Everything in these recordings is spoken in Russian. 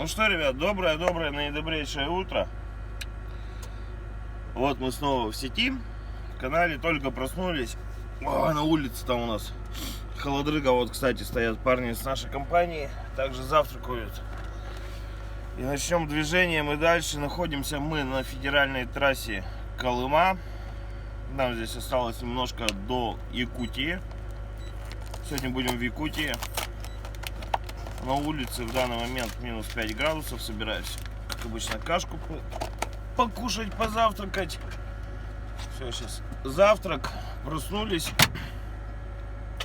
Ну что, ребят, доброе, наидобрейшее утро. Вот мы снова в сети. В канале только проснулись. На улице там у нас холодрыга. Вот, кстати, стоят парни с нашей компании. Также завтракают. И начнем движение. Мы дальше находимся мы на федеральной трассе Колыма. Нам здесь осталось немножко до Якутии. Сегодня будем в Якутии. На улице в данный момент минус 5 градусов. Собираюсь, как обычно, кашку покушать, позавтракать. Все, сейчас завтрак. Проснулись.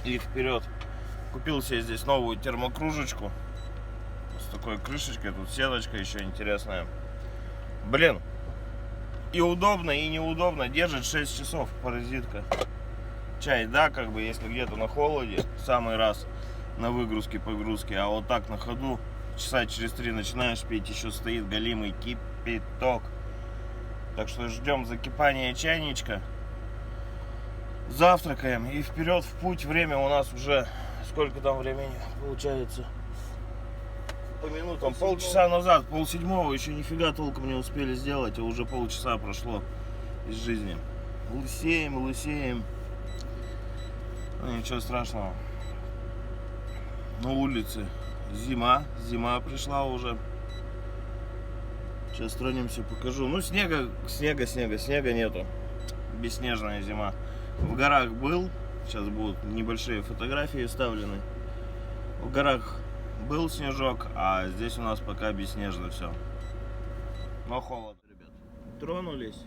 И вперед. Купил себе здесь новую термокружечку. С такой крышечкой. Тут сеточка еще интересная. Блин. И удобно, и неудобно. Держит 6 часов. Паразитка. Чай, да, как бы, если где-то на холоде, в самый раз на выгрузке, погрузке. А вот так на ходу, часа через 3 начинаешь пить, еще стоит голимый кипяток. Так что ждем закипания чайничка. Завтракаем и вперед в путь. Время у нас уже, сколько там времени получается? По минутам, полчаса назад, полседьмого, еще нифига толком не успели сделать, а уже полчаса прошло из жизни. Лысеем. Ну, ничего страшного. На улице зима пришла уже. Сейчас тронемся, покажу. Ну, снега нету. Бесснежная зима. В горах был. Сейчас будут небольшие фотографии вставлены. В горах был снежок, а здесь у нас пока бесснежно все. Но холодно, ребят. Тронулись.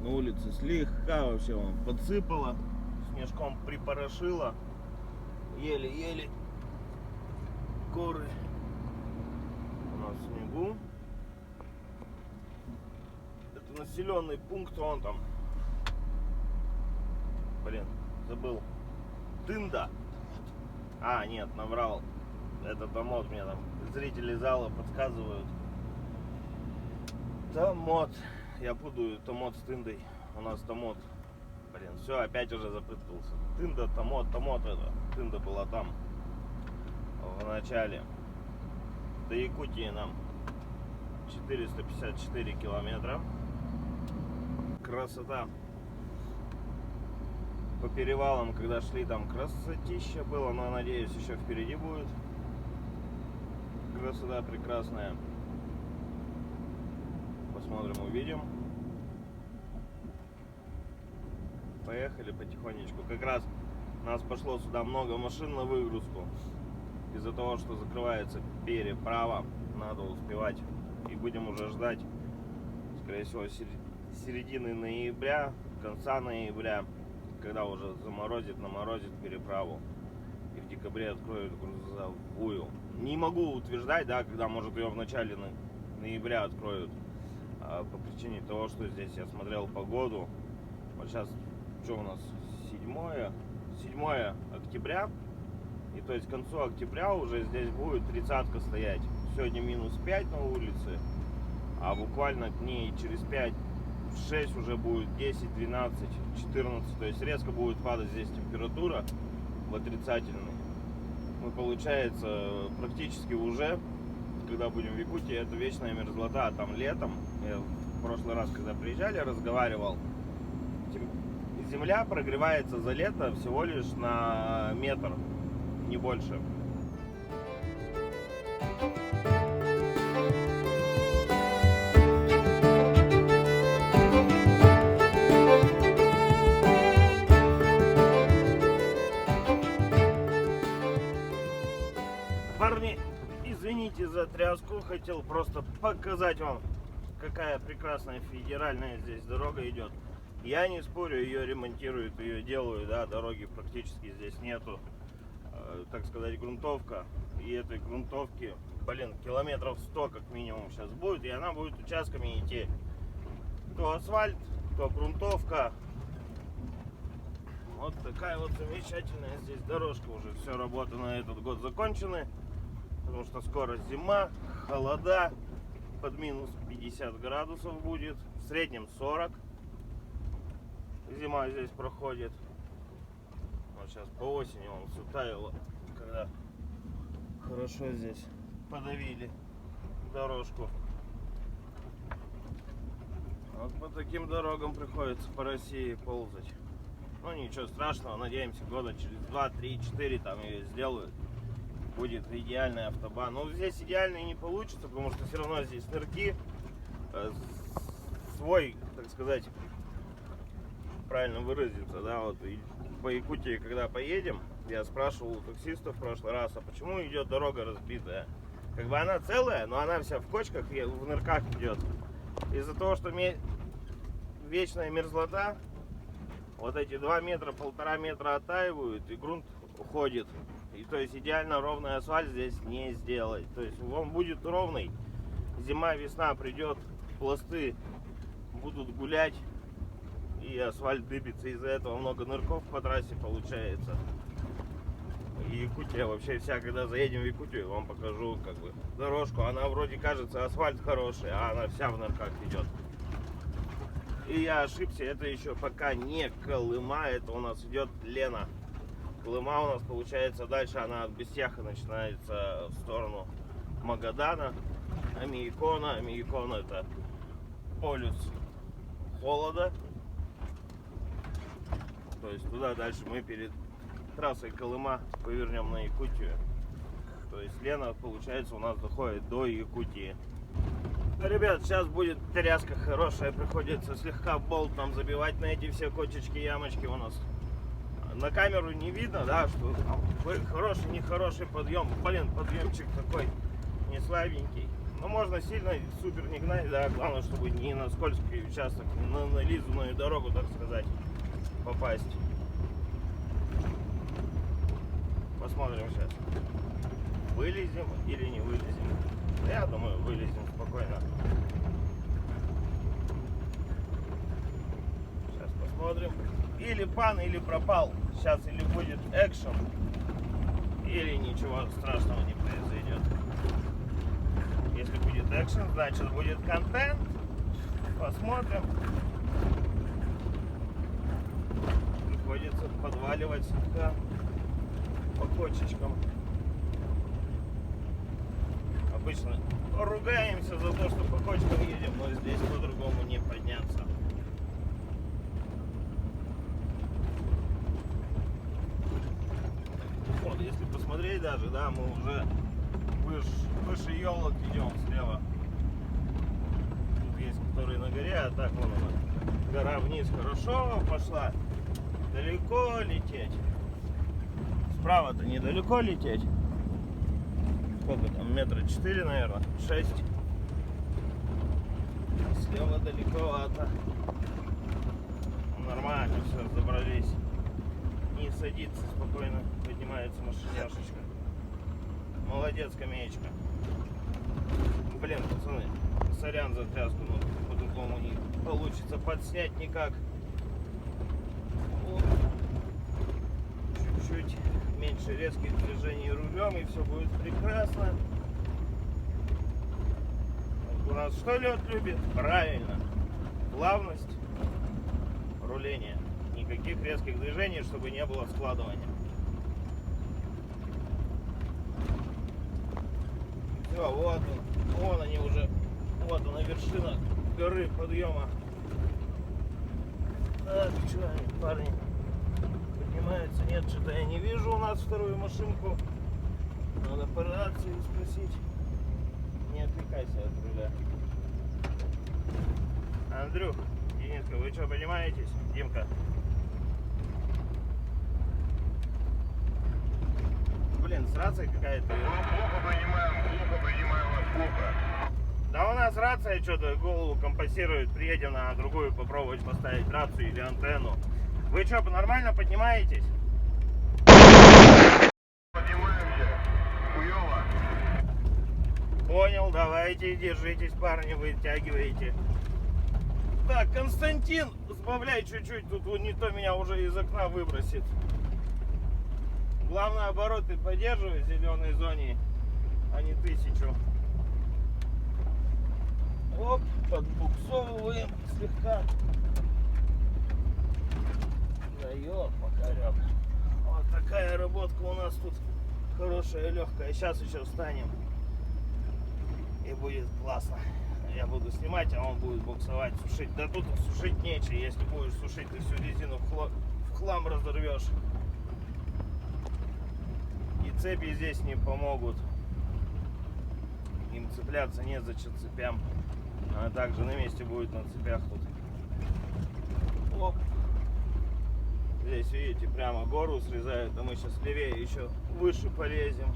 На улице слегка вообще вон подсыпало. Снежком припорошило. Еле-еле горы у нас в снегу. Это населенный пункт, вон там. Блин, забыл. Тында. А, нет, наврал. Это Томот, мне там зрители зала подсказывают. Томот. Я путаю Томот с Тындой. У нас Томот. Блин, все, опять уже запутался. Тында, Томот это. Тында была там. В начале. До Якутии нам 454 километра. Красота. По перевалам, когда шли, там красотища было, но надеюсь, еще впереди будет. Красота прекрасная. Посмотрим, увидим. Поехали потихонечку. Как раз нас пошло сюда много машин на выгрузку. Из-за того, что закрывается переправа, надо успевать. И будем уже ждать, скорее всего, середины ноября, конца ноября, когда уже наморозит переправу. И в декабре откроют грузовую. Не могу утверждать, да, когда, может, ее в начале ноября откроют. По причине того, что здесь я смотрел погоду. Вот сейчас, что у нас, 7 октября. И то есть к концу октября уже здесь будет 30-ка стоять. Сегодня минус 5 на улице. А буквально дней через 5-6 уже будет 10, 12, 14. То есть резко будет падать здесь температура в отрицательный. Мы, получается, практически уже, когда будем в Якутии, это вечная мерзлота. Там летом, я в прошлый раз, когда приезжали, разговаривал, земля прогревается за лето всего лишь на метр, не больше. Парни, извините за тряску, хотел просто показать вам, какая прекрасная федеральная здесь дорога идет. Я не спорю, ее ремонтируют, ее делают, да, дороги практически здесь нету. Так сказать, грунтовка. И этой грунтовки, блин, километров 100 как минимум сейчас будет. И она будет участками идти. То асфальт, то грунтовка. Вот такая вот замечательная здесь дорожка. Уже все, работы на этот год закончены. Потому что скоро зима, холода. Под минус 50 градусов будет. В среднем 40. Зима здесь проходит. Вот сейчас по осени он все таяло, когда хорошо здесь подавили дорожку. Вот по таким дорогам приходится по России ползать. Ну ничего страшного, надеемся, года через 2, 3, 4 там ее сделают. Будет идеальный автобан. Но здесь идеально и не получится, потому что все равно здесь нырки. Свой, так сказать, правильно выразиться, да, вот и по Якутии, когда поедем, я спрашивал у таксистов в прошлый раз, а почему идет дорога разбитая? Как бы она целая, но она вся в кочках и в нырках идет. Из-за того, что вечная мерзлота, вот эти 2 метра, 1,5 метра оттаивают, и грунт уходит. И то есть идеально ровный асфальт здесь не сделать. То есть он будет ровный. Зима, весна придет, пласты будут гулять, и асфальт дыбится. Из-за этого много нырков по трассе получается. И Якутия вообще вся, когда заедем в Якутию, вам покажу как бы дорожку. Она вроде кажется асфальт хороший, а она вся в нырках идет. И я ошибся, это еще пока не Колыма, это у нас идет Лена. Колыма у нас получается дальше, она от Бестяха начинается в сторону Магадана, Амиикона. Амиикона это полюс холода. То есть туда дальше мы перед трассой Колыма повернем на Якутию. То есть Лена, получается, у нас доходит до Якутии. Ребят, сейчас будет тряска хорошая, приходится слегка болтом забивать на эти все кочечки, ямочки у нас. На камеру не видно, да, что хороший, нехороший подъем. Блин, подъемчик такой не слабенький. Но можно сильно супер не гнать, да, главное, чтобы не на скользкий участок, на нализанную дорогу, так сказать, попасть. Посмотрим сейчас, вылезем или не вылезем. Я думаю, вылезем спокойно. Сейчас посмотрим. Или пан, или пропал. Сейчас или будет экшен, или ничего страшного не произойдет. Если будет экшен, значит будет контент. Посмотрим. Приходится подваливать слегка по кочечкам. Обычно ругаемся за то, что по кочкам едем, но здесь по-другому не подняться. Вот, если посмотреть даже, да, мы уже выше елок идем слева. Тут есть, которые на горе, а так вон она. Гора вниз хорошо пошла. Далеко лететь. Справа-то недалеко лететь. Сколько там, 4 метра, наверное, 6. Слева далековато. Нормально, все, разобрались. Не садится, спокойно поднимается машиняшечка. Молодец, скамеечка. Блин, пацаны, сорян за тряску, но по-другому не получится подснять никак. Вот. Чуть-чуть меньше резких движений рулем, и все будет прекрасно. У нас что лед любит? Правильно. Плавность руления. Никаких резких движений, чтобы не было складывания. Все, вот он. Вон они уже. Вот она, вершина горы подъема. Так, что они, парни? Поднимаются? Нет, что-то я не вижу у нас вторую машинку. Надо по рации спросить. Не отвлекайся от руля. Андрюх, Дениска, вы что, поднимаетесь? Димка. Блин, с рацией какая-то. Плохо принимаем вас, плохо. Да у нас рация что-то голову компенсирует. Приедем на другую попробовать поставить рацию или антенну. Вы что, нормально поднимаетесь? Поднимаемся. Хуёво. Понял, давайте, держитесь, парни, вытягиваете. Так, Константин, сбавляй чуть-чуть, тут не то меня уже из окна выбросит. Главное, обороты поддерживай в зеленой зоне, а не 1000. Оп, подбуксовываем слегка. Да ёп, макарёк. Вот такая работка у нас тут хорошая, легкая. Сейчас еще встанем И будет классно. Я буду снимать, а он будет буксовать, сушить. Да тут сушить нечего. Если будешь сушить, ты всю резину в хлам разорвешь. И цепи здесь не помогут. Им цепляться незачем цепям. Она также на месте будет на цепях тут. Оп. Здесь, видите, прямо гору срезают, а мы сейчас левее еще выше полезем.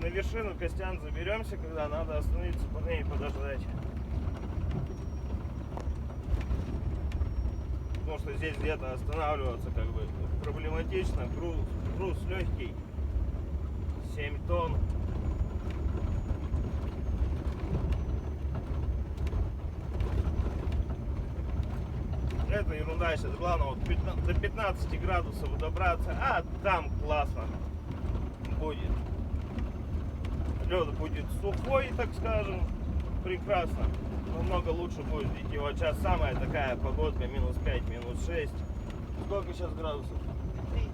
На вершину, Костян, заберемся, когда надо остановиться, парней подождать. Потому что здесь где-то останавливаться как бы проблематично. Груз легкий, 7 тонн. Это ерунда сейчас. Главное вот до 15 градусов добраться, а там классно будет. Лед будет сухой, так скажем, прекрасно. Намного лучше будет идти. Вот сейчас самая такая погодка, минус 5, минус 6. Сколько сейчас градусов? 3.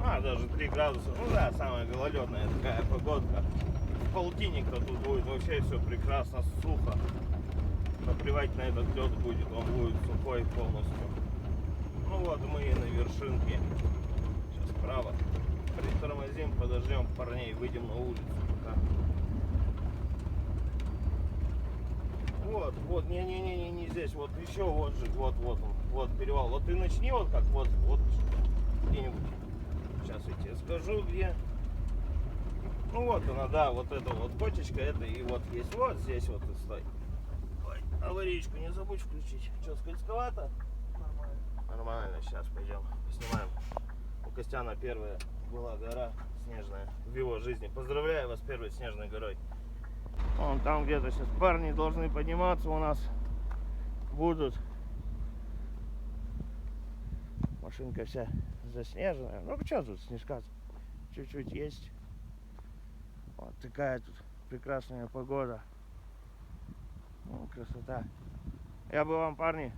А, даже 3 градуса. Ну да, самая гололедная такая погодка. В полтинник-то тут будет вообще все прекрасно, сухо. Наплевать на этот лед будет, он будет сухой полностью. Ну вот мы и на вершинке. Сейчас справа. Притормозим, подождем парней, выйдем на улицу пока. Вот, не здесь, вот еще вот же, вот перевал. Вот ты начни вот как, вот где-нибудь. Сейчас я тебе скажу где. Ну вот она, да, вот эта вот кочечка, это и вот есть, вот здесь вот и стой. Ой, аварийку не забудь включить. Что, скользковато? Нормально. Нормально, сейчас пойдем поснимаем. У Костяна первая была гора снежная в его жизни. Поздравляю вас с первой снежной горой. Вон там где-то сейчас парни должны подниматься у нас будут. Машинка вся заснеженная. Ну что тут снежка чуть-чуть есть. Вот такая тут прекрасная погода. Ну, красота. Я бы вам, парни,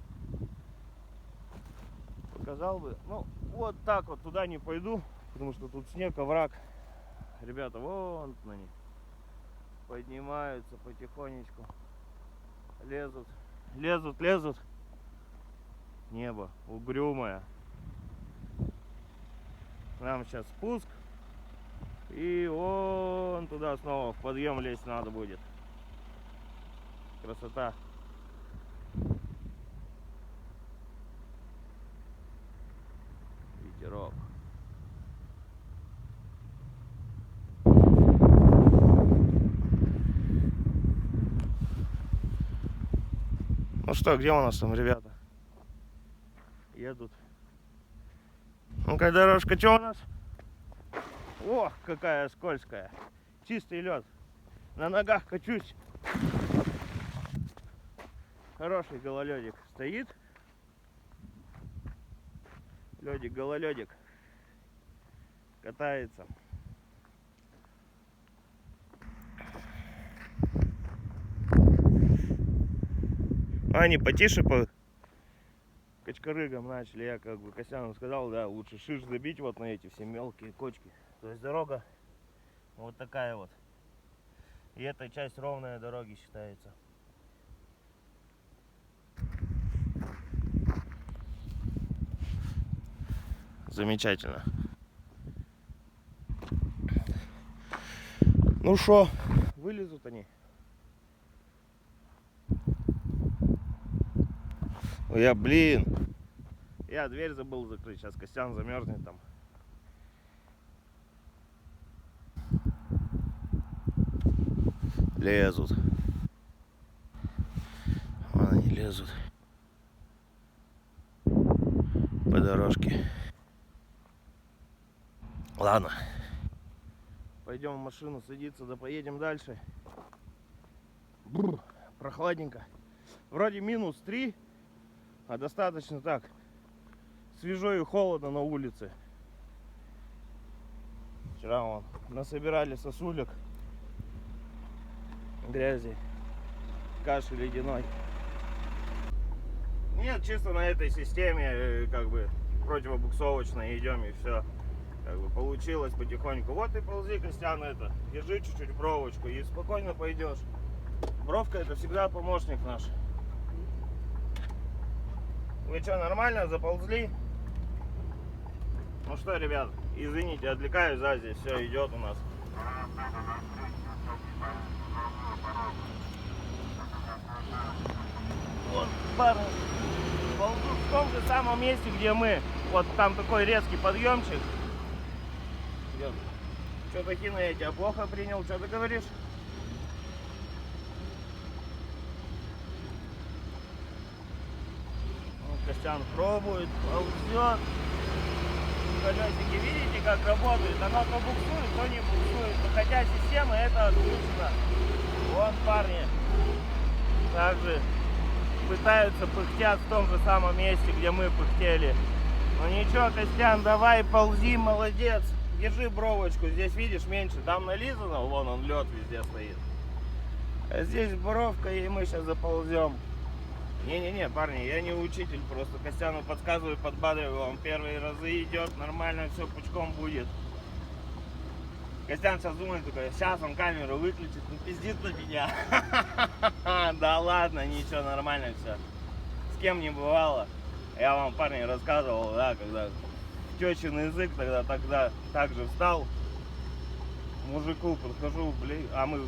показал бы. Ну, вот так вот туда не пойду, потому что тут снег, овраг. Ребята, вон на них поднимаются потихонечку. Лезут. Небо угрюмое. Нам сейчас спуск. И вон туда снова в подъем лезть надо будет. Красота. Ветерок. Ну что, где у нас там ребята? Едут. Ну-ка, дорожка, что у нас? Ох, какая скользкая. Чистый лед. На ногах качусь. Хороший гололедик стоит. Ледик, гололедик. Катается. Они потише по качкарыгам начали. Я как бы Костяну сказал, да, лучше шиш забить вот на эти все мелкие кочки. То есть дорога вот такая вот. И эта часть ровная дороги считается. Замечательно. Ну шо, вылезут они. Я дверь забыл закрыть, сейчас Костян замерзнет там. Лезут. Вон они лезут по дорожке. Ладно. Пойдем в машину садиться, да поедем дальше. Бррр, прохладненько. Вроде минус 3, а достаточно так свежо и холодно на улице. Вчера вон насобирали сосулек, грязи, каши ледяной. Нет, чисто на этой системе как бы противобуксовочной идем и все. получилось потихоньку. Вот и ползи, Костян, это. Держи чуть-чуть бровочку и спокойно пойдешь. Бровка это всегда помощник наш. Вы что, нормально заползли? Ну что, ребят, извините, отвлекаюсь, да, здесь все идет у нас. Вот, парни, ползу в том же самом месте, где мы. Вот там такой резкий подъемчик. Что-то, Хина, я тебя плохо принял, что ты говоришь? Костян пробует, ползет. Колесики, видите, как работает? Оно то буксует, то не буксует. Но хотя система это отключена. Вон парни также пытаются пыхтят в том же самом месте, где мы пыхтели. Ну ничего, Костян, давай ползи, молодец. Держи бровочку, здесь видишь меньше. Там нализано, вон он лед везде стоит. А здесь бровка, и мы сейчас заползем. Не-не-не, парни, я не учитель, просто Костяну подсказываю, подбадриваю, он первые разы идет, нормально все пучком будет. Костян сейчас думает, такой, сейчас он камеру выключит, ну пиздит на меня. Да ладно, ничего, нормально все. С кем не бывало. Я вам, парни, рассказывал, да, когда тёчин язык тогда также встал. Мужику подхожу, блин, а мы,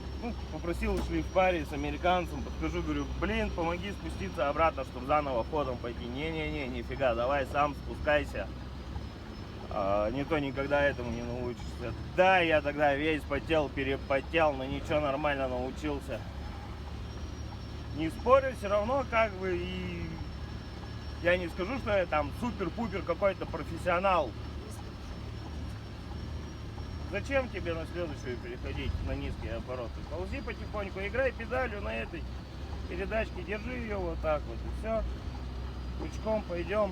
попросил, шли в паре с американцем, подхожу, говорю, блин, помоги спуститься обратно, чтобы заново ходом пойти. Не-не-не, нифига, давай сам спускайся. Не то никогда этому не научишься. Да, я тогда весь потел, перепотел, но ничего, нормально научился. Не спорю, все равно как бы и... Я не скажу, что я там супер-пупер какой-то профессионал. Зачем тебе на следующую переходить на низкие обороты? Ползи потихоньку, играй педалью на этой передачке, держи ее вот так вот и все. Пучком пойдем.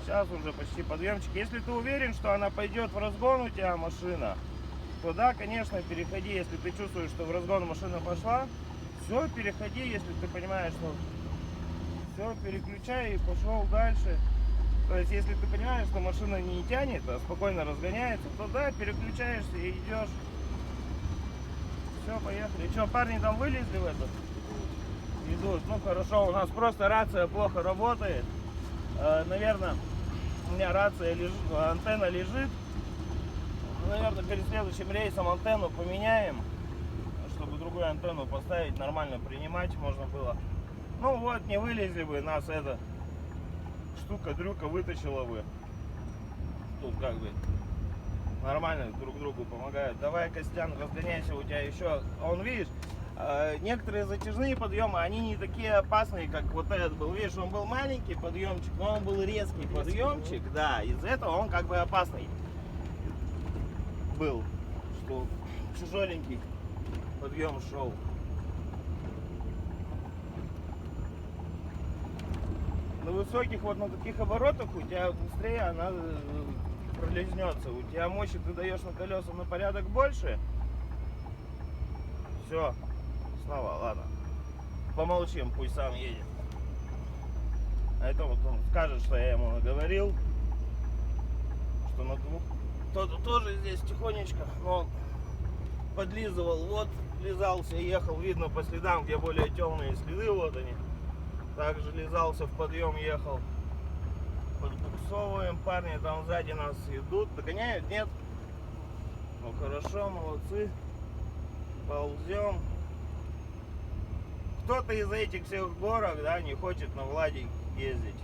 Сейчас уже почти подъемчик. Если ты уверен, что она пойдет в разгон у тебя машина, то да, конечно, переходи. Если ты чувствуешь, что в разгон машина пошла, все, переходи, если ты понимаешь, что все, переключай и пошел дальше. То есть, если ты понимаешь, что машина не тянет, а спокойно разгоняется, то да, переключаешься и идешь. Все, поехали. Что, парни там вылезли в это? Идут. Ну хорошо, у нас просто рация плохо работает. Наверное, у меня рация лежит, антенна лежит. Наверное, перед следующим рейсом антенну поменяем, чтобы другую антенну поставить, нормально принимать можно было. Ну вот, не вылезли бы, нас эта штука-дрюка вытащила бы. Тут как бы нормально друг другу помогают. Давай, Костян, разгоняйся, у тебя еще. Он, видишь, некоторые затяжные подъемы, они не такие опасные, как вот этот был. Видишь, он был маленький подъемчик, но он был резкий подъемчик. Да, из-за этого он как бы опасный был, что тяжеленький подъем шел. На высоких, вот на таких оборотах у тебя быстрее она пролезнется. У тебя мощи ты даешь на колеса на порядок больше. Все, снова, ладно. Помолчим, пусть сам едет. А это вот он скажет, что я ему наговорил. Что на двух. Кто-то тоже здесь тихонечко, но подлизывал. Вот, лизался, ехал. Видно по следам, где более темные следы, вот они. Также лизался в подъем, ехал. Подбуксовываем, парни там сзади нас идут. Догоняют? Нет? Ну хорошо, молодцы. Ползем. Кто-то из этих всех горок, да, не хочет на Владик ездить.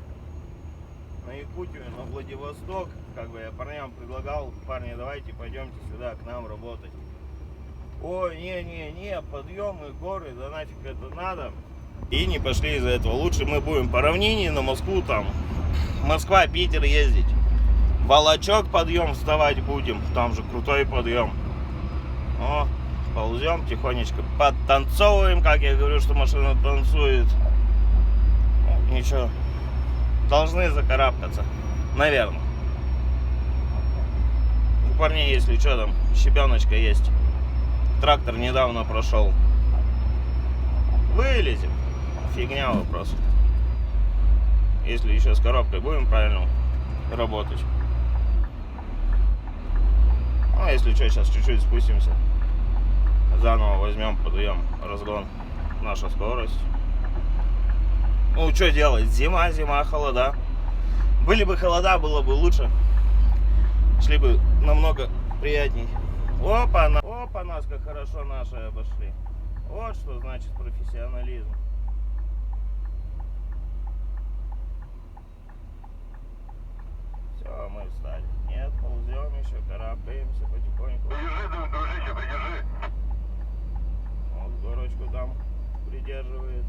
На Якутию, на Владивосток. Как бы я парням предлагал, парни, давайте пойдемте сюда к нам работать. Ой, не, подъемы, горы, да нафиг это надо. И не пошли из-за этого. Лучше мы будем по равнине на Москву там. Москва, Питер ездить. Волочок подъем вставать будем. Там же крутой подъем. О, ползем тихонечко. Подтанцовываем, как я говорю, что машина танцует. Ну, ничего. Должны закарабкаться. Наверное. У парней, если что, там щебеночка есть. Трактор недавно прошел. Вылезем. Фигня вопрос. Если еще с коробкой будем правильно работать. Если что, сейчас чуть-чуть спустимся. Заново возьмем, подаем разгон. Наша скорость. Ну, что делать? Зима, холода. Были бы холода, было бы лучше. Шли бы намного приятней. Опа, нас как хорошо наши обошли. Вот что значит профессионализм. Все, мы встали. Нет, ползем еще, карабкаемся потихоньку. Придержи, дружище, придержи. Вот горочку там придерживает.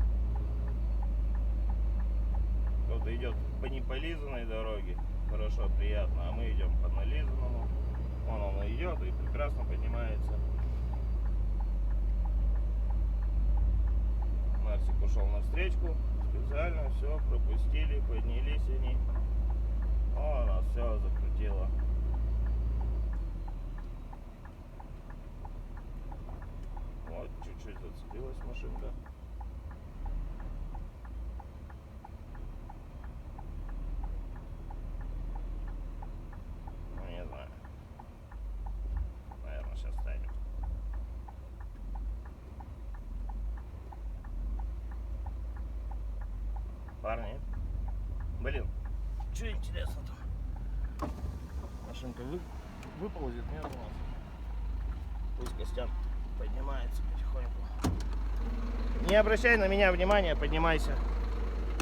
Кто-то идет по неполизанной дороге, хорошо, приятно, а мы идем по нализанному. Он идет и прекрасно поднимается. Марсик ушел на встречку, специально все пропустили, поднялись они. О, нас все закрутило. Вот, чуть-чуть зацепилась машинка. Ну, не знаю. Наверное, сейчас станет. Парни. Блин, что интересно-то? Машинка выползет, нет у нас. Пусть Костян поднимается потихоньку. Не обращай на меня внимания, поднимайся.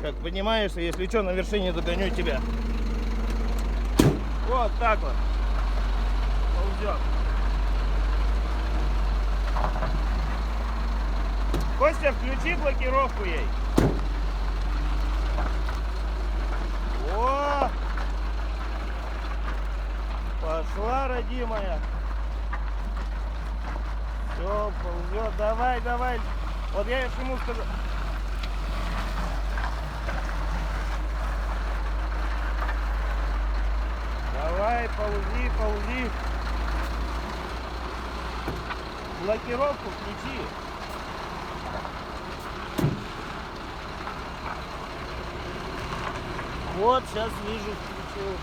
Как поднимаешься, если что, на вершине догоню тебя. Вот так вот. Ползет. Костя, включи блокировку ей. О! Пошла, родимая. Все, ползет. Давай, давай. Вот я ему сказал. Давай, ползи, ползи. Блокировку включи. Вот, сейчас вижу, включил.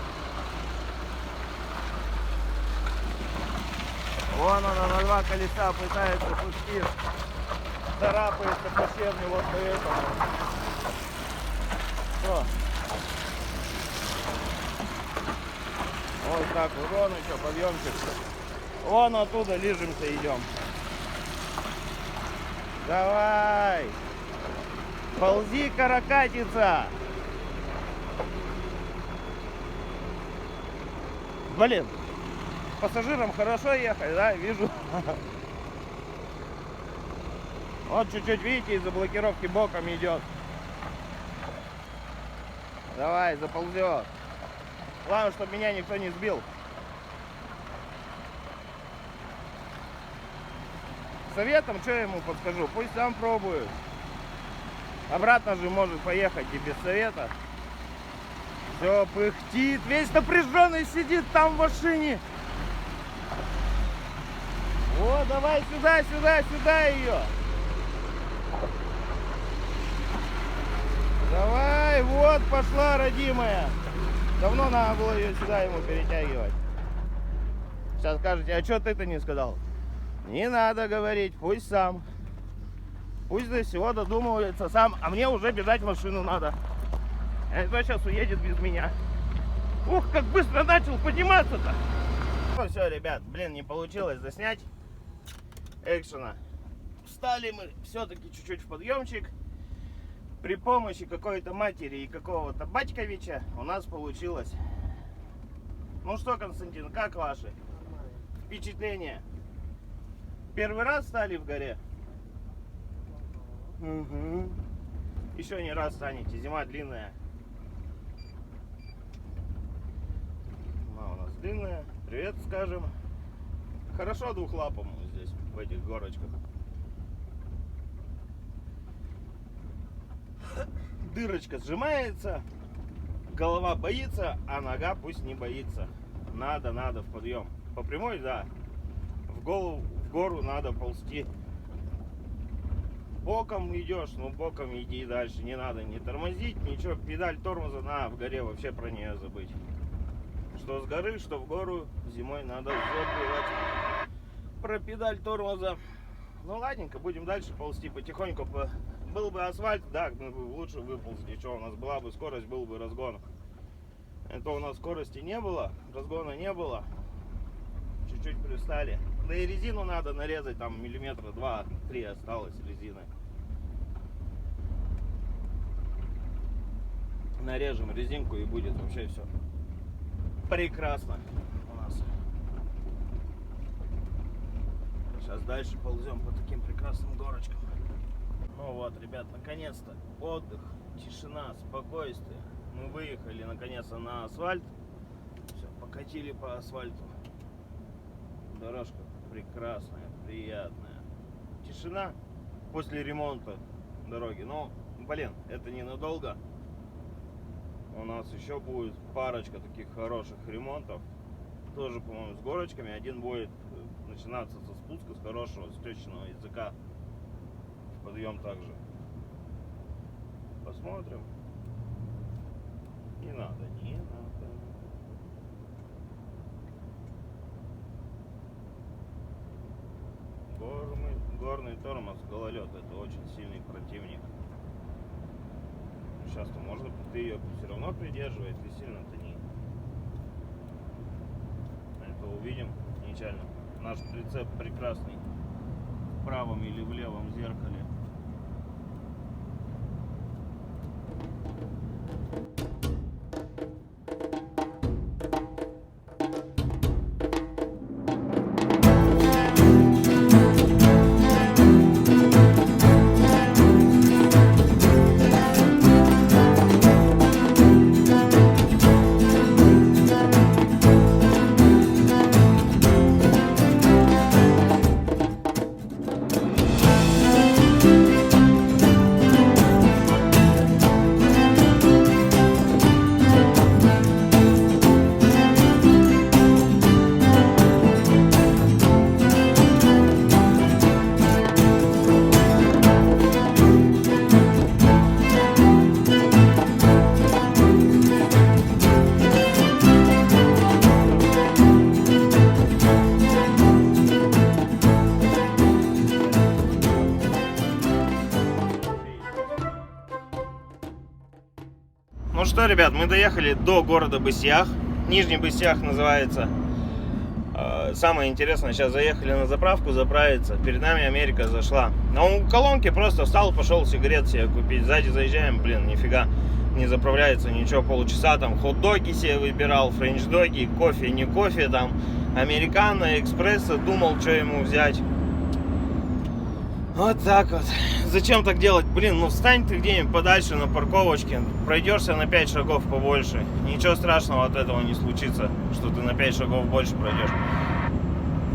Вон она на два колеса пытается пустить. Царапается по щебню вот по этому. Что? Вот так, вон еще подъемчик. Вон оттуда лижемся, идем. Давай. Ползи, каракатица. Блин, пассажирам хорошо ехать, да, вижу. Вот чуть-чуть, видите, из-за блокировки боком идет. Давай, заползет. Главное, чтобы меня никто не сбил. Советом, что я ему подскажу? Пусть сам пробует. Обратно же может поехать и без совета. Все пыхтит, весь напряженный сидит там в машине. О, давай сюда, сюда, сюда ее. Давай, вот пошла, родимая. Давно надо было ее сюда ему перетягивать. Сейчас скажете, а что ты-то не сказал? Не надо говорить, пусть сам. Пусть до всего додумывается сам, а мне уже бежать в машину надо. А то сейчас уедет без меня. Ух, как быстро начал подниматься-то. Ну все, ребят, блин, не получилось заснять экшена. Встали мы все-таки чуть-чуть в подъемчик. При помощи какой-то матери и какого-то батьковича у нас получилось. Ну что, Константин, как ваши впечатления? Первый раз стали в горе? Угу. Еще не раз станете, зима длинная. У нас длинная. Привет, скажем. Хорошо двухлапому здесь, в этих горочках. Дырочка сжимается, голова боится, а нога пусть не боится. Надо в подъем. По прямой, да. В гору надо ползти. Боком идешь, ну боком иди дальше. Не надо не тормозить, ничего. Педаль тормоза, в горе вообще про нее забыть. Что с горы, что в гору, зимой надо забывать про педаль тормоза. Ну ладненько, будем дальше ползти потихоньку. Был бы асфальт, да, мы бы лучше выползли. Что, у нас была бы скорость, был бы разгон. Это у нас скорости не было, разгона не было. Чуть-чуть пристали. Да и резину надо нарезать, там миллиметра 2-3 осталось резины. Нарежем резинку и будет вообще все прекрасно у нас. Сейчас дальше ползем по таким прекрасным горочкам. Ну вот, ребят, наконец-то отдых, тишина, спокойствие. Мы выехали наконец-то на асфальт. Все, покатили по асфальту. Дорожка прекрасная, приятная. Тишина после ремонта дороги. Но, блин, это ненадолго. У нас еще будет парочка таких хороших ремонтов. Тоже, по-моему, с горочками. Один будет начинаться со спуска, с хорошего, с течного языка. В подъем также. Посмотрим. Не надо, не надо. Горный тормоз, гололед, это очень сильный противник. Сейчас-то можно, ты ее все равно придерживаешь, и сильно-то не. Это увидим нечаянно. Наш прицеп прекрасный в правом или в левом зеркале. Ну что, ребят, мы доехали до города Бысьях. Нижний Бысьях называется. Самое интересное, сейчас заехали на заправку заправиться. Перед нами Америка зашла. А он у колонки просто встал, пошел сигарет себе купить. Сзади заезжаем, блин, нифига не заправляется ничего. Полчаса там хот-доги себе выбирал, френч-доги, кофе, не кофе, там американо, экспресса. Думал, что ему взять. Вот так вот. Зачем так делать? Блин, ну встань ты где-нибудь подальше на парковочке, пройдешься на 5 шагов побольше. Ничего страшного от этого не случится, что ты на 5 шагов больше пройдешь.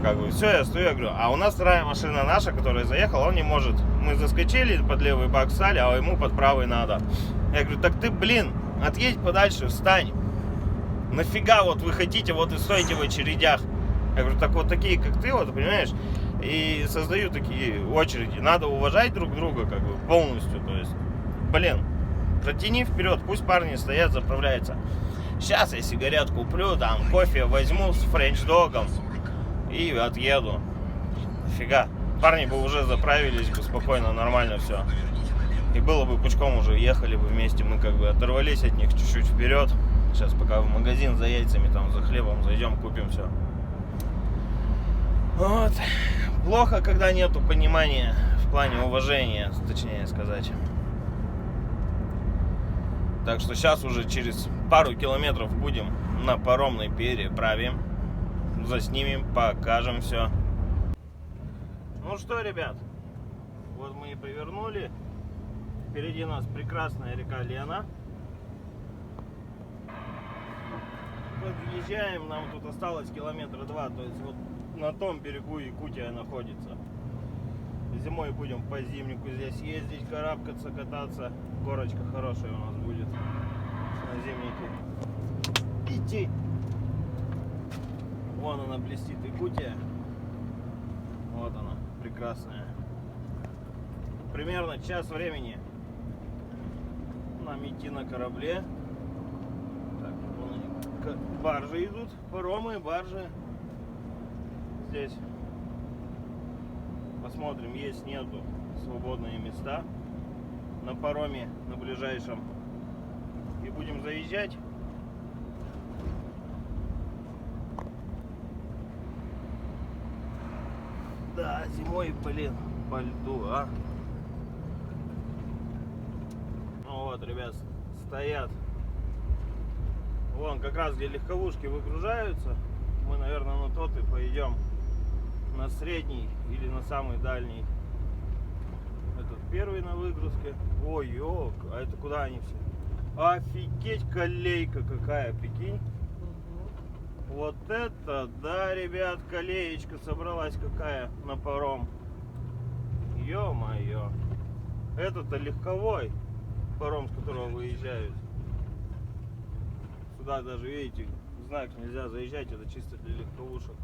Как бы все, я стою, я говорю, а у нас вторая машина наша, которая заехала, он не может. Мы заскочили, под левый бак стали, а ему под правый надо. Я говорю, так ты, блин, отъедь подальше, встань. Нафига вот вы хотите, вот и стоите в очередях. Я говорю, так вот такие, как ты, вот, понимаешь, и создаю такие очереди. Надо уважать друг друга, как бы, полностью. То есть, блин, протяни вперед, пусть парни стоят, заправляются. Сейчас я сигарет куплю, там, кофе возьму с френч-догом и отъеду. Нафига. Парни бы уже заправились бы спокойно, нормально все. И было бы пучком уже, ехали бы вместе. Мы как бы оторвались от них чуть-чуть вперед. Сейчас пока в магазин за яйцами, там, за хлебом зайдем, купим все. Вот. Плохо, когда нету понимания в плане уважения, точнее сказать. Так что сейчас уже через пару километров будем на паромной переправе. Заснимем, покажем все. Ну что, ребят, вот мы и повернули. Впереди нас прекрасная река Лена. Подъезжаем, нам тут осталось километра 2, то есть вот на том берегу Якутия находится. Зимой будем по зимнику здесь ездить, карабкаться, кататься. Горочка хорошая у нас будет на зимнике идти. Вон она блестит, Якутия. Вот она, прекрасная. Примерно час времени нам идти на корабле. Так, вон они баржи идут, паромы, баржи. Здесь посмотрим, есть, нету свободные места на пароме, на ближайшем. И будем заезжать. Да, зимой, блин, по льду, а. Ну вот, ребят, стоят. Вон, как раз где легковушки выгружаются. Мы, наверное, на тот и пойдем. На средний или на самый дальний. Этот первый на выгрузке. Ой, ёк, а это куда они все? Офигеть, колейка какая, прикинь. Вот это, да, ребят, колеечка собралась какая на паром. Ё-моё. Это-то легковой паром, с которого выезжают. Сюда даже, видите, знак нельзя заезжать, это чисто для легковушек.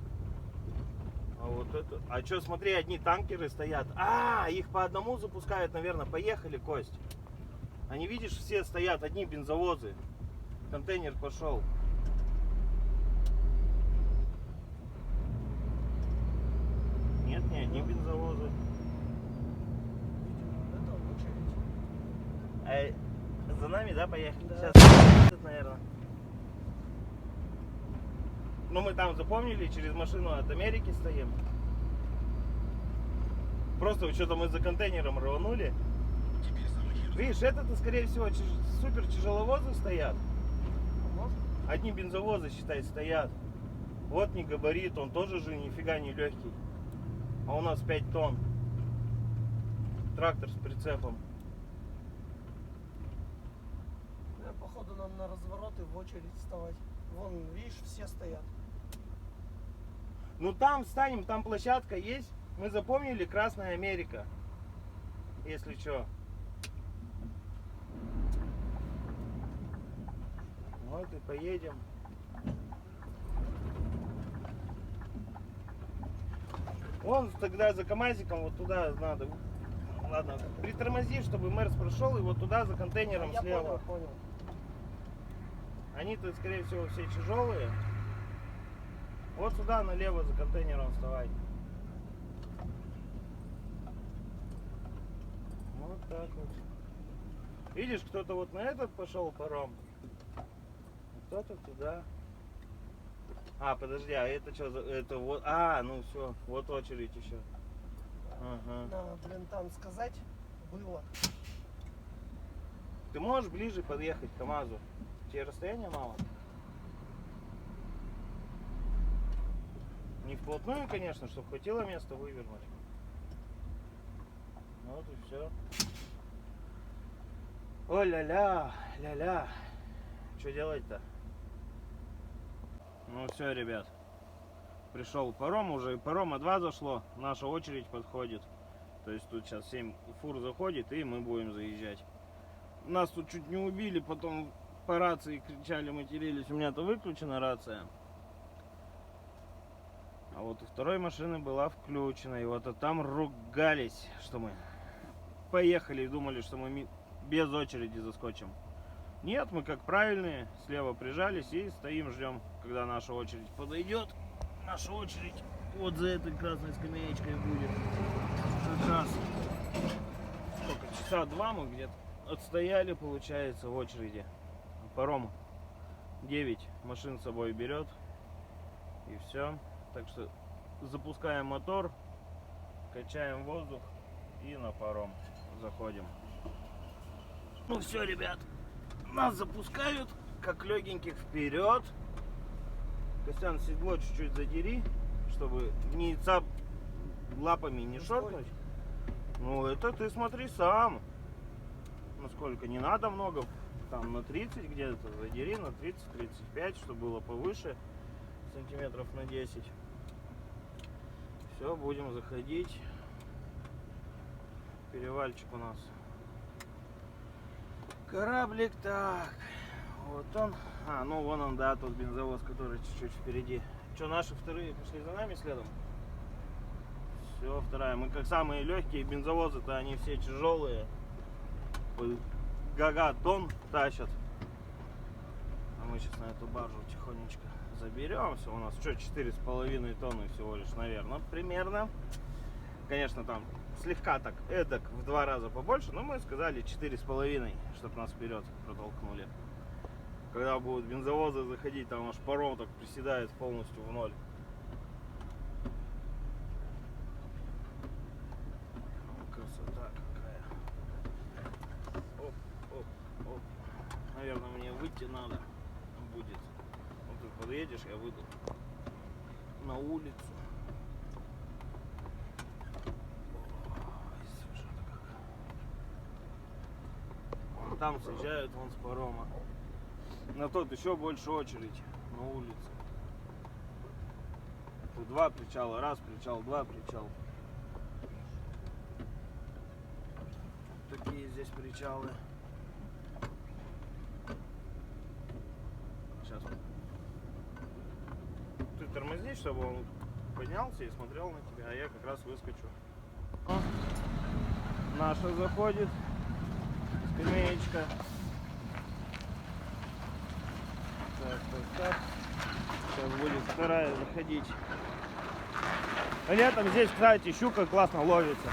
А вот это... А что, смотри, одни танкеры стоят. А, их по одному запускают, наверное. Поехали, Кость. Они, видишь, все стоят, одни бензовозы. Контейнер пошел. Нет, не одни бензовозы. За нами, да, поехали? Да. Сейчас, наверное. Ну, мы там запомнили, через машину от Америки стоим. Просто что-то мы за контейнером рванули. Видишь, это-то, скорее всего, супер тяжеловозы стоят. Одни бензовозы, считай, стоят. Вот не габарит, он тоже же нифига не легкий. А у нас 5 тонн. Трактор с прицепом. Да, походу нам на развороты в очередь вставать. Вон, видишь, все стоят. Ну там встанем, там площадка есть. Мы запомнили Красная Америка. Если что. Вот и поедем. Вон тогда за КамАЗиком вот туда надо. Ладно, притормози, чтобы Мерс прошел, и вот туда за контейнером Я слева. понял. Они-то, скорее всего, все тяжелые. Вот сюда налево за контейнером вставай. Вот так вот. Видишь, кто-то вот на этот пошел паром, а кто-то туда. А, подожди, а это что за... Это вот... А, ну все, вот очередь еще. Ага. Надо, блин, там сказать было. Ты можешь ближе подъехать к КамАЗу? Тебе расстояние мало? Не вплотную, конечно, чтобы хватило места вывернуть. Вот и все. Ой, ля-ля, ля-ля. Что делать-то? Ну все, ребят. Пришел паром, уже парома 2 зашло. Наша очередь подходит. То есть тут сейчас 7 фур заходит, и мы будем заезжать. Нас тут чуть не убили, потом по рации кричали, матерились. У меня-то выключена рация. А вот у второй машины была включена. И вот там ругались, что мы поехали и думали, что мы без очереди заскочим. Нет, мы как правильные, слева прижались и стоим, ждем, когда наша очередь подойдет. Наша очередь вот за этой красной скамеечкой будет. Как раз сколько, часа 2 мы где-то отстояли, получается, в очереди. Паром 9 машин с собой берет. И все. Так что запускаем мотор, качаем воздух и на паром заходим. Ну все, ребят, нас запускают, как легеньких, вперед. Костян, седло чуть-чуть задери, чтобы не лапами не шоркнуть. Ну это ты смотри сам. Насколько, не надо много, там на 30 где-то задери, на 30-35, чтобы было повыше, сантиметров на 10. Все, будем заходить. Перевальчик у нас. Кораблик, так. Вот он. А, ну вон он, да, тот бензовоз, который чуть-чуть впереди. Что, наши вторые пошли за нами следом? Все, вторая. Мы как самые легкие бензовозы-то, они все тяжелые. Гага тонн тащат. А мы сейчас на эту баржу тихонечко заберемся. У нас что, 4,5 тонны всего лишь, наверное, примерно. Конечно, там слегка так, эдак в 2 раза побольше, но мы сказали 4,5, чтобы нас вперед протолкнули. Когда будут бензовозы заходить, там аж паром так приседает полностью в ноль. Красота какая. Оп, оп, оп. Наверное, мне выйти надо будет. Вот тут подъедешь, я выйду на улицу. Вон там съезжают, вон с парома. На тот еще больше очередь на улице. Тут 2 причала, раз причал, 2 причал. Такие здесь причалы. Сейчас. Ты тормозни, чтобы он поднялся и смотрел на тебя, а я как раз выскочу. О, наша заходит. Скамеечка. Так. Сейчас будет вторая заходить. Летом здесь, кстати, щука классно ловится.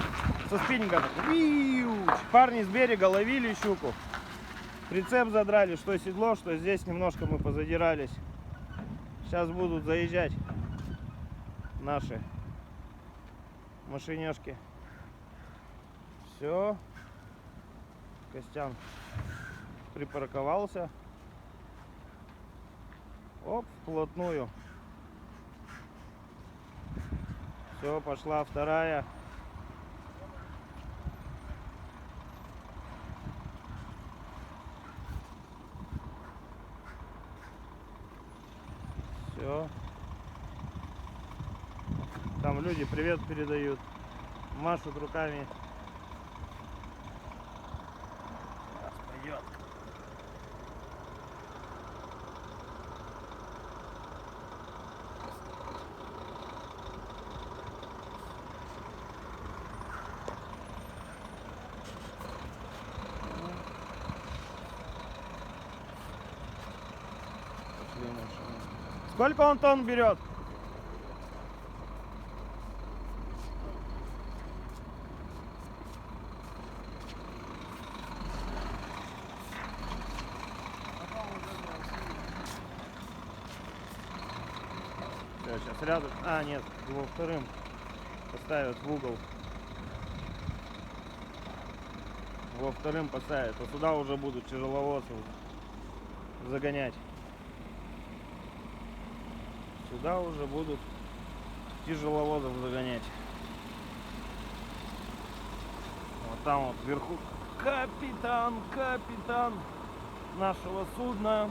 Со спиннинга так, парни с берега ловили щуку. Прицеп задрали, что седло, что здесь немножко мы позадирались. Сейчас будут заезжать наши машинешки. Все. Костян припарковался. Оп, вплотную. Все, пошла вторая. Все. Там люди привет передают. Машут руками. Сейчас пойдет. Сколько он тонн берет? Все, сейчас рядом. А, нет, его вторым поставят в угол. Его вторым поставят, а сюда уже будут тяжеловозы загонять. Сюда уже будут тяжеловозов загонять. Вот там вот вверху капитан нашего судна.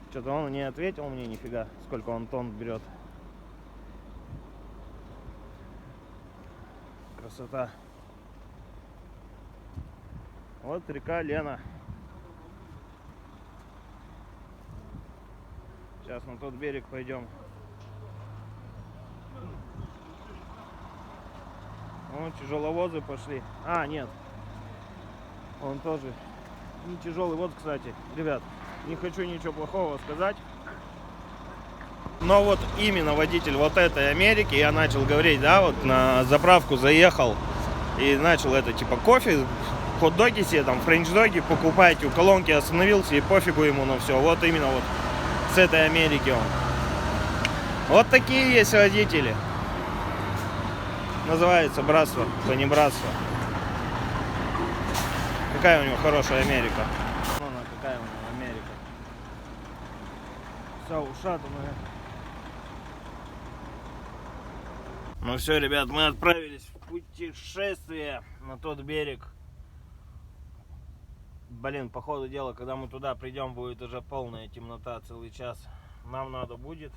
Что-то он не ответил мне нифига, сколько он тонн берет. Красота. Вот река Лена. Сейчас на тот берег пойдем. Вон тяжеловозы пошли. А, нет. Он тоже не тяжелый. Вот, кстати, ребят, не хочу ничего плохого сказать. Но вот именно водитель вот этой Америки, я начал говорить, да, вот на заправку заехал и начал это, типа, кофе, хот-доги себе, там, френч-доги покупайте, у колонки остановился и пофигу ему на все. Вот именно вот с этой Америки он. Вот такие есть водители. Называется братство, понебратство. Какая у него хорошая Америка. Вон она, какая у него Америка. Вся ушатанная. Ну все, ребят, мы отправились в путешествие на тот берег. Блин, по ходу дела, когда мы туда придем, будет уже полная темнота целый час. Нам надо будет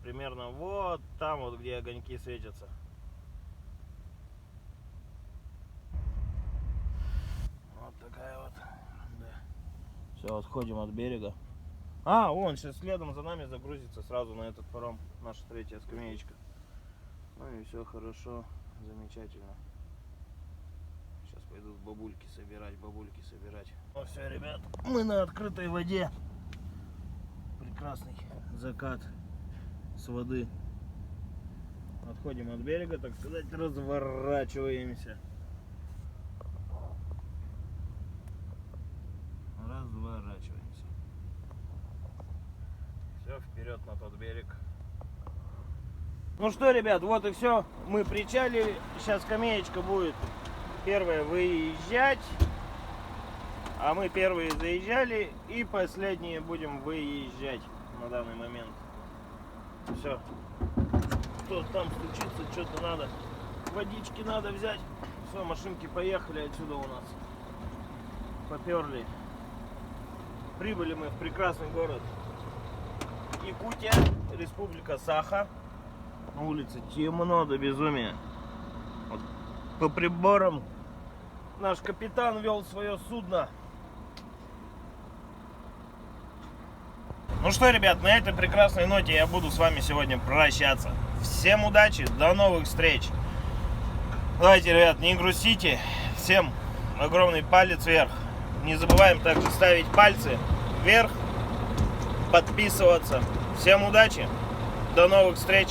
примерно вот там вот, где огоньки светятся. Вот такая вот. Да. Все, отходим от берега. А, вон, сейчас следом за нами загрузится сразу на этот паром наша третья скамеечка. Ну и все хорошо, замечательно. Сейчас пойдут бабульки собирать. Ну все, ребят, мы на открытой воде. Прекрасный закат с воды. Отходим от берега, так сказать, разворачиваемся. Разворачиваемся. Все, вперед на тот берег. Ну что, ребят, вот и все. Мы причалили. Сейчас скамеечка будет первая выезжать. А мы первые заезжали и последние будем выезжать на данный момент. Все. Кто-то там стучится, что-то надо. Водички надо взять. Все, машинки поехали отсюда у нас. Поперли. Прибыли мы в прекрасный город Якутия, республика Саха. На улице темно до безумия. Вот по приборам наш капитан вел свое судно. Ну что, ребят, на этой прекрасной ноте я буду с вами сегодня прощаться. Всем удачи, до новых встреч. Давайте, ребят, не грустите. Всем огромный палец вверх. Не забываем также ставить пальцы вверх, подписываться. Всем удачи, до новых встреч.